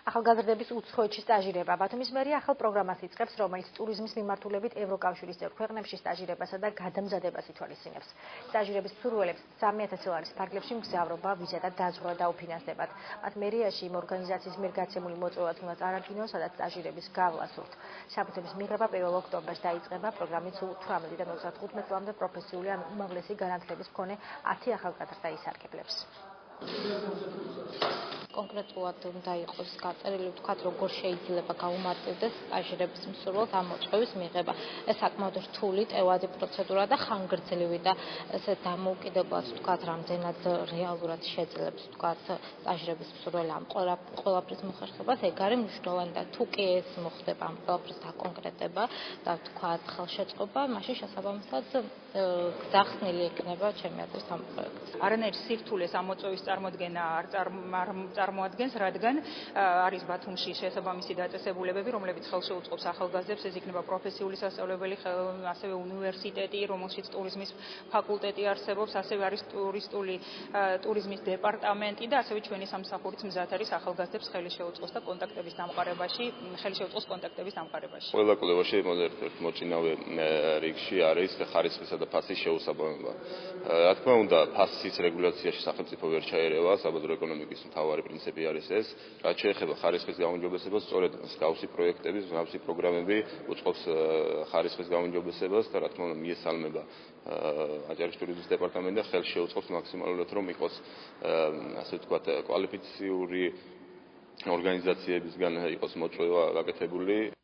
ახალგაზრდების უცხოეთში სტაჟირება. ბათუმის მერია ახალ პროგრამას იწყებს, რომელიც ტურიზმის მიმართულებით ევროკავშირის წევრ ქვეყნებში სტაჟირებასა და გადამზადებას ითვალისწინებს. სტაჟირების მსურველებს 3000 ლარის ფარგლებში მგზავრობა, ვიზა და დაზღვრა დაუფინანსდებათ. მათ მერიაში იმ ორგანიზაციის მიერ გაცემული მოწვევაც უნდა წარადგინონ, სადაც სტაჟირების გავლა სურთ. საფუძვების მიღება 1 ოქტომბერს დაიწყება. პროგრამით 18-დან 35 წლამდე პროფესიული ან უმაღლესი განათლების მქონე 10 ახალგაზრდა ისარგებლებს. კონკრეტულად უნდა იყოს გაწერილი, ვთქვათ, როგორ შეიძლება გაუმარტივდეს სტაჟირების მსურველს ამ მოწვევის მიღება. ეს საკმაოდ რთული, ტევადი პროცედურა და ხანგრძლივი და ესე დამოუკიდებლად, ვთქვათ, რამდენად რეალურად შეძლებს, ვთქვათ, სტაჟირების მსურველი ამ ყველაფრის მოხერხებას, ეგ არის მნიშვნელოვანი და თუ კი ეს მოხდება ამ ყველაფრის დაკონკრეტება და ვთქვათ, ხელშეწყობა, მაშინ შესაბამისად გძახსნილი იქნება ჩემი აზრით ამ პროექტს. არანაირი სირთულეს ამ მოწვევის წარმოადგენა არ წარმოადგენს, რადგან არის ბათუმში შესაბამისი დაწესებულებები, რომლებიც ხელშეუწყობს ახალგაზრდებს, ეს იქნება პროფესიული სასწავლებელი, ასევე უნივერსიტეტი, რომელშიც ტურიზმის ფაკულტეტი არსებობს, ასევე არის ტურიზმის დეპარტამენტი და ასევე ჩვენი სამსახურიც მზად არის ახალგაზრდებს ხელი შეუწყოს კონტაქტების დამყარებაში. ყველა კვლევაში ერთ-ერთ მოწინავე რიგში არის ხარისხისა და ფასის შეუსაბამება. რა თქმა უნდა, ფასის რეგულაციაში სახელმწიფო ვერ ჩაერევა, საბაზრო ეკონომიკის მთავარი პრინციპი არის ეს. რაც შეეხება ხარისხის გაუმჯობესებას, სწორედ მსგავსი პროექტები, მსგავსი პროგრამები უწყობს ხარისხის გაუმჯობესებას და რა თქმა უნდა მიესალმება აჭარის ტურიზმის დეპარტამენტი და ხელს შეუწყობს მაქსიმალურად, რომ იყოს ასე ვთქვათ, კვალიფიციური ორგანიზაციებისგან იყოს მოწვევა გაკეთებული.